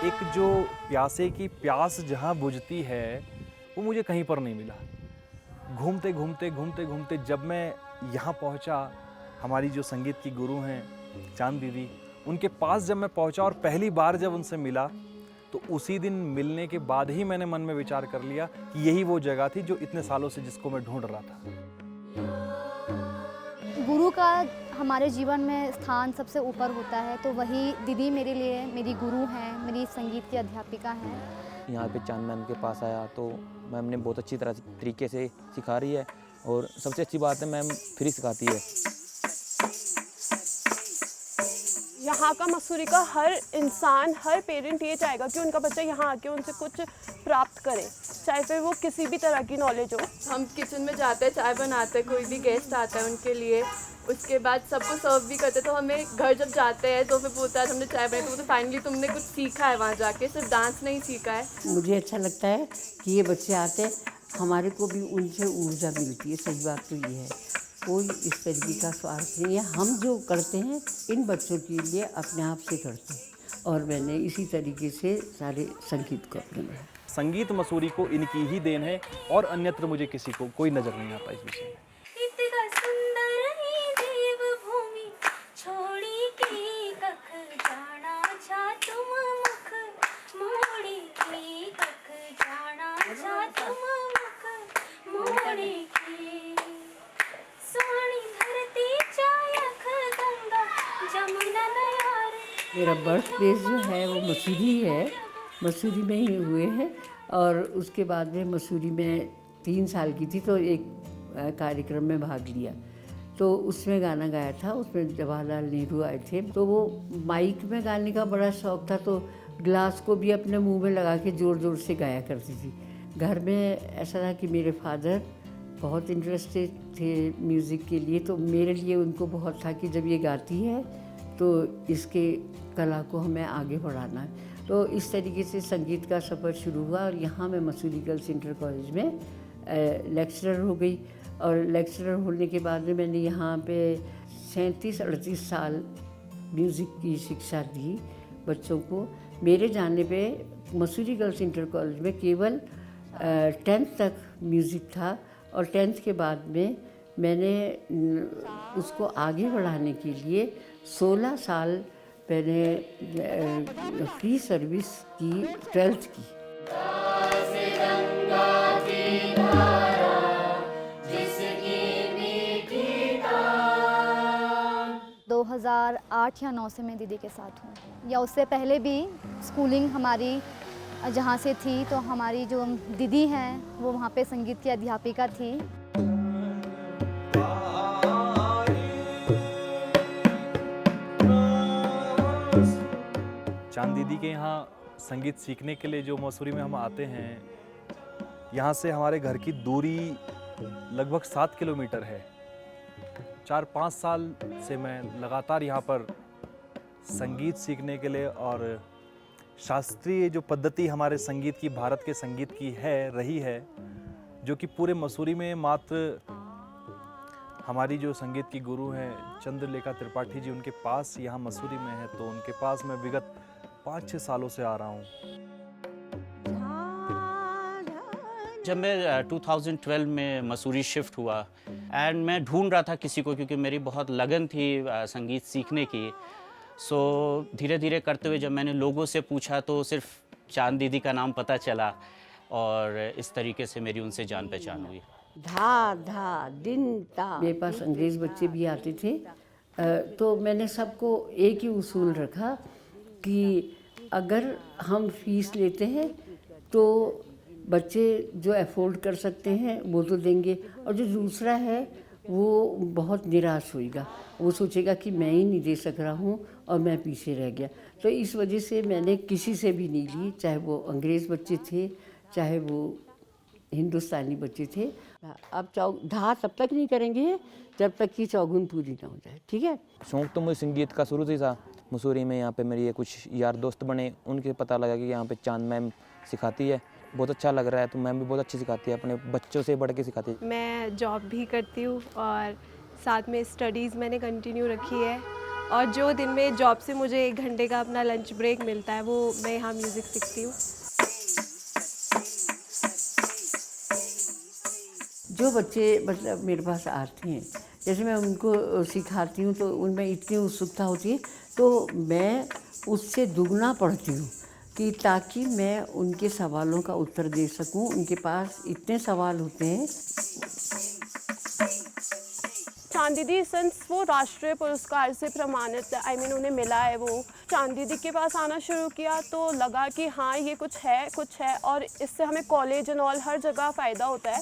एक जो प्यासे की प्यास जहाँ बुझती है वो मुझे कहीं पर नहीं मिला। घूमते घूमते घूमते घूमते जब मैं यहाँ पहुँचा, हमारी जो संगीत की गुरु हैं चांद दीदी, उनके पास जब मैं पहुँचा और पहली बार जब उनसे मिला, तो उसी दिन मिलने के बाद ही मैंने मन में विचार कर लिया कि यही वो जगह थी जो इतने सालों से जिसको मैं ढूंढ रहा था। गुरु का हमारे जीवन में स्थान सबसे ऊपर होता है, तो वही दीदी मेरे लिए मेरी गुरु हैं, मेरी संगीत की अध्यापिका हैं। यहाँ पे चांद मैम के पास आया तो मैम ने बहुत अच्छी तरीके से सिखा रही है, और सबसे अच्छी बात है मैम फ्री सिखाती है। यहाँ का मसूरी का हर इंसान, हर पेरेंट ये चाहेगा कि उनका बच्चा यहाँ आके उनसे कुछ प्राप्त करे, चाहे फिर वो किसी भी तरह की नॉलेज हो। हम किचन में जाते हैं, चाय बनाते हैं, कोई भी गेस्ट आता है उनके लिए, उसके बाद सबको सर्व भी करते हैं। तो हमें घर जब जाते हैं तो फिर पूछता है हमने चाय बनाई, तो फाइनली तुमने कुछ सीखा है वहाँ जाके, सिर्फ डांस नहीं सीखा है। मुझे अच्छा लगता है कि ये बच्चे आते हैं, हमारे को भी उनसे ऊर्जा मिलती है। सही बात तो ये है, कोई इस तरीके का स्वार्थ नहीं है। हम जो करते हैं इन बच्चों के लिए अपने आप से करते हैं, और मैंने इसी तरीके से सारे संगीत को अपने में। संगीत मसूरी को इनकी ही देन है और अन्यत्र मुझे किसी को कोई नज़र नहीं आता इस विषय में। मेरा बर्थ प्लेस जो है वो मसूरी है, मसूरी में ही हुए हैं। और उसके बाद में मसूरी में 3 साल की थी तो एक कार्यक्रम में भाग लिया, तो उसमें गाना गाया था। उसमें जवाहरलाल नेहरू आए थे, तो वो माइक में गाने का बड़ा शौक़ था, तो ग्लास को भी अपने मुंह में लगा के ज़ोर ज़ोर से गाया करती थी। घर में ऐसा था कि मेरे फादर बहुत इंटरेस्टेड थे म्यूज़िक के लिए, तो मेरे लिए उनको बहुत था कि जब ये गाती है तो इसके कला को हमें आगे बढ़ाना है। तो इस तरीके से संगीत का सफ़र शुरू हुआ, और यहाँ मैं मसूरी गर्ल्स इंटर कॉलेज में लेक्चरर हो गई। और लेक्चरर होने के बाद में मैंने यहाँ पे 37-38 साल म्यूज़िक की शिक्षा दी बच्चों को। मेरे जाने पे मसूरी गर्ल्स इंटर कॉलेज में केवल 10th तक म्यूज़िक था, और 10th के बाद में मैंने उसको आगे बढ़ाने के लिए 16 साल मैंने फ्री सर्विस की 12th की। 2008 या 9 से मैं दीदी के साथ हूँ, या उससे पहले भी स्कूलिंग हमारी जहाँ से थी, तो हमारी जो दीदी हैं वो वहाँ पे संगीत की अध्यापिका थी। चांद दीदी के यहाँ संगीत सीखने के लिए जो मसूरी में हम आते हैं, यहाँ से हमारे घर की दूरी लगभग 7 किलोमीटर है। 4-5 साल से मैं लगातार यहाँ पर संगीत सीखने के लिए, और शास्त्रीय जो पद्धति हमारे संगीत की, भारत के संगीत की रही है, जो कि पूरे मसूरी में मात्र हमारी जो संगीत की गुरु हैं चंद्रलेखा त्रिपाठी जी, उनके पास यहाँ मसूरी में है, तो उनके पास मैं विगत 5-6 सालों से आ रहा हूँ। जब मैं 2012 में मसूरी शिफ्ट हुआ, एंड मैं ढूंढ रहा था किसी को, क्योंकि मेरी बहुत लगन थी संगीत सीखने की। सो धीरे धीरे करते हुए जब मैंने लोगों से पूछा तो सिर्फ चांद दीदी का नाम पता चला, और इस तरीके से मेरी उनसे जान पहचान हुई। धा धा दिन ता। मेरे पास अंग्रेज़ बच्चे भी आते थे, तो मैंने सबको एक ही उसूल रखा कि अगर हम फीस लेते हैं तो बच्चे जो अफोर्ड कर सकते हैं वो तो देंगे, और जो दूसरा है वो बहुत निराश होएगा, वो सोचेगा कि मैं ही नहीं दे सक रहा हूँ और मैं पीछे रह गया। तो इस वजह से मैंने किसी से भी नहीं ली, चाहे वो अंग्रेज़ बच्चे थे, चाहे वो हिंदुस्तानी बच्चे थे। अब धा तब तक नहीं करेंगे जब तक कि चौगुन पूरी ना हो जाए, ठीक है। शौक़ तो मुझे संगीत का शुरू से ही था। मसूरी में यहाँ पे मेरी कुछ यार दोस्त बने, उनके पता लगा कि यहाँ पे चांद मैम सिखाती है, बहुत अच्छा लग रहा है। तो मैम भी बहुत अच्छी सिखाती है, अपने बच्चों से बढ़ के सिखाती है। मैं जॉब भी करती हूँ और साथ में स्टडीज़ मैंने कंटिन्यू रखी है, और जो दिन में जॉब से मुझे 1 घंटे का अपना लंच ब्रेक मिलता है वो मैं यहाँ म्यूज़िक सीखती हूँ। जो बच्चे मतलब मेरे पास आते हैं, जैसे मैं उनको सिखाती हूँ तो उनमें इतनी उत्सुकता होती है, तो मैं उससे दुगना पढ़ती हूँ कि ताकि मैं उनके सवालों का उत्तर दे सकूँ। उनके पास इतने सवाल होते हैं। चांद दीदी सिंस वो राष्ट्रीय पुरस्कार से प्रमाणित उन्हें मिला है, वो चांद दीदी के पास आना शुरू किया तो लगा कि हाँ ये कुछ है और इससे हमें कॉलेज एंड ऑल हर जगह फ़ायदा होता है।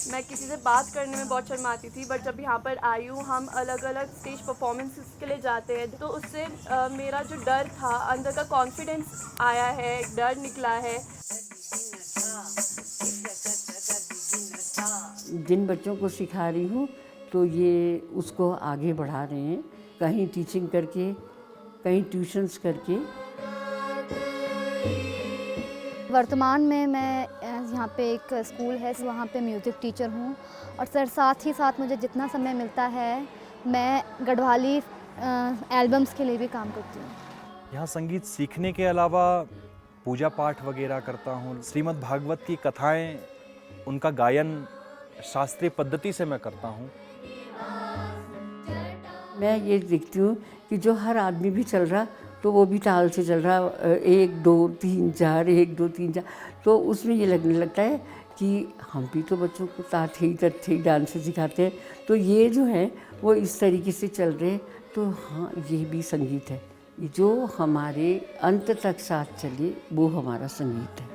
मैं किसी से बात करने में बहुत शर्माती थी, बट जब यहाँ पर आई हूँ, हम अलग अलग स्टेज परफॉर्मेंसेस के लिए जाते हैं, तो उससे मेरा जो डर था, अंदर का कॉन्फिडेंस आया है, डर निकला है। जिन बच्चों को सिखा रही हूँ तो ये उसको आगे बढ़ा रहे हैं, कहीं टीचिंग करके, कहीं ट्यूशन्स करके। वर्तमान में मैं यहाँ पे एक स्कूल है, वहाँ पे म्यूज़िक टीचर हूँ और सर साथ ही साथ मुझे जितना समय मिलता है मैं गढ़वाली एल्बम्स के लिए भी काम करती हूँ। यहाँ संगीत सीखने के अलावा पूजा पाठ वगैरह करता हूँ। श्रीमद् भागवत की कथाएं, उनका गायन शास्त्रीय पद्धति से मैं करता हूँ। मैं ये देखती हूँ कि जो हर आदमी भी चल रहा तो वो भी ताल से चल रहा, 1 2 3 4 1 2 3 4, तो उसमें ये लगने लगता है कि हम भी तो बच्चों को तत्थे डांस सिखाते हैं, तो ये जो है वो इस तरीके से चल रहे हैं। तो हाँ, ये भी संगीत है, जो हमारे अंत तक साथ चले वो हमारा संगीत है।